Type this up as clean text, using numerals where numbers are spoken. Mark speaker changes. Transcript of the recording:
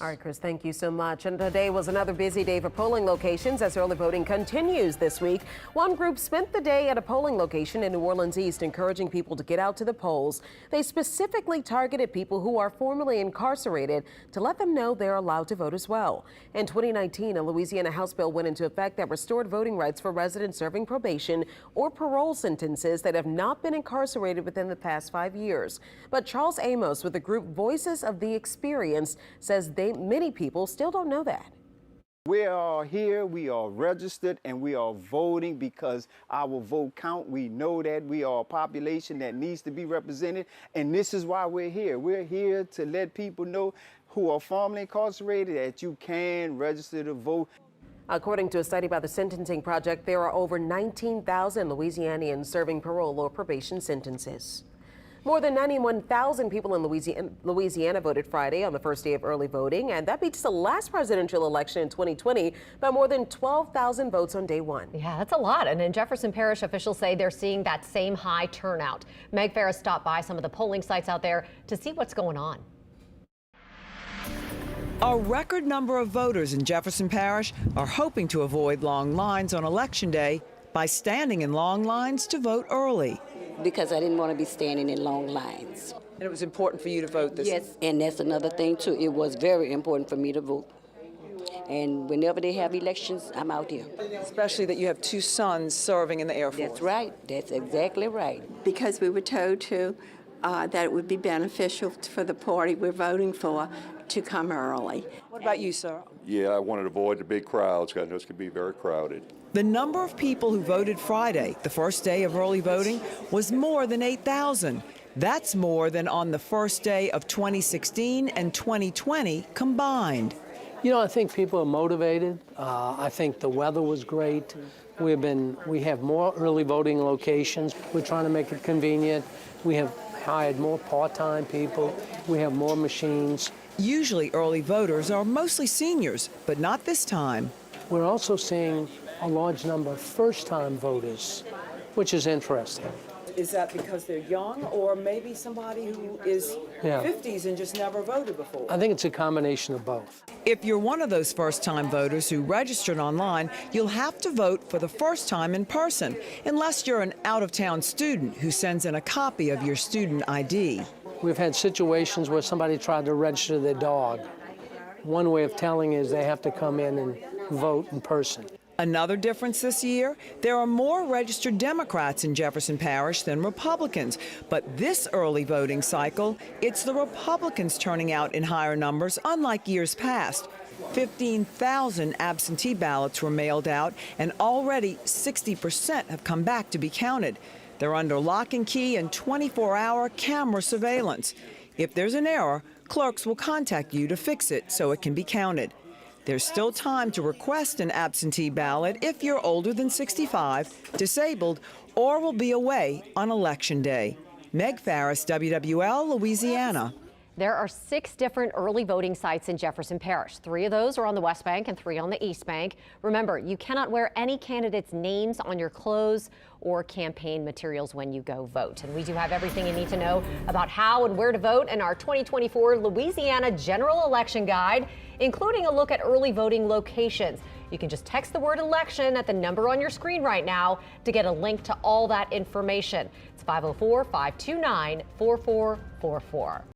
Speaker 1: All right, Chris, thank you so much. And today was another busy day for polling locations as early voting continues this week. One group spent the day at a polling location in New Orleans East, encouraging people to get out to the polls. They specifically targeted people who are formerly incarcerated to let them know they're allowed to vote as well. In 2019, a Louisiana House bill went into effect that restored voting rights for residents serving probation or parole sentences that have not been incarcerated within the past 5 years. But Charles Amos with the group Voices of the Experience says many people still don't know that.
Speaker 2: We are here, we are registered, and we are voting because our vote count. We know that we are a population that needs to be represented, and this is why we're here. We're here to let people know who are formerly incarcerated that you can register to vote.
Speaker 1: According to a study by the Sentencing Project, there are over 19,000 Louisianians serving parole or probation sentences. More than 91,000 people in Louisiana voted Friday on the first day of early voting, and that beats the last presidential election in 2020 by more than 12,000 votes on day one.
Speaker 3: Yeah, that's a lot. And in Jefferson Parish, officials say they're seeing that same high turnout. Meg Farris stopped by some of the polling sites out there to see what's going on.
Speaker 4: A record number of voters in Jefferson Parish are hoping to avoid long lines on Election Day by standing in long lines to vote early.
Speaker 5: Because I didn't want to be standing in long lines.
Speaker 4: And it was important for you to vote this?
Speaker 5: Yes, and that's another thing too. It was very important for me to vote. And whenever they have elections, I'm out here.
Speaker 4: Especially that you have two sons serving in the Air Force.
Speaker 5: That's right. That's exactly right.
Speaker 6: Because we were told to that it would be beneficial for the party we're voting for to come early.
Speaker 4: What about you, sir?
Speaker 7: Yeah, I wanted to avoid the big crowds. I know it's going to be very crowded.
Speaker 4: The number of people who voted Friday, the first day of early voting, was more than 8,000. That's more than on the first day of 2016 and 2020 combined.
Speaker 8: You know, I think people are motivated. I think the weather was great. We have more early voting locations. We're trying to make it convenient. We have hired more part-time people. We have more machines.
Speaker 4: Usually early voters are mostly seniors, but not this time.
Speaker 8: We're also seeing a large number of first-time voters, which is interesting.
Speaker 4: Is that because they're young, or maybe somebody who is 50s and just never voted before?
Speaker 8: I think it's a combination of both.
Speaker 4: If you're one of those first-time voters who registered online, you'll have to vote for the first time in person, unless you're an out-of-town student who sends in a copy of your student ID.
Speaker 8: We've had situations where somebody tried to register their dog. One way of telling is they have to come in and vote in person.
Speaker 4: Another difference this year, there are more registered Democrats in Jefferson Parish than Republicans. But this early voting cycle, it's the Republicans turning out in higher numbers, unlike years past. 15,000 absentee ballots were mailed out, and already 60% have come back to be counted. They're under lock and key and 24-hour camera surveillance. If there's an error, clerks will contact you to fix it so it can be counted. There's still time to request an absentee ballot if you're older than 65, disabled, or will be away on Election Day. Meg Farris, WWL, Louisiana.
Speaker 3: There are 6 different early voting sites in Jefferson Parish. 3 of those are on the West Bank and 3 on the East Bank. Remember, you cannot wear any candidates' names on your clothes or campaign materials when you go vote. And we do have everything you need to know about how and where to vote in our 2024 Louisiana General Election Guide, including a look at early voting locations. You can just text the word election at the number on your screen right now to get a link to all that information. It's 504-529-4444.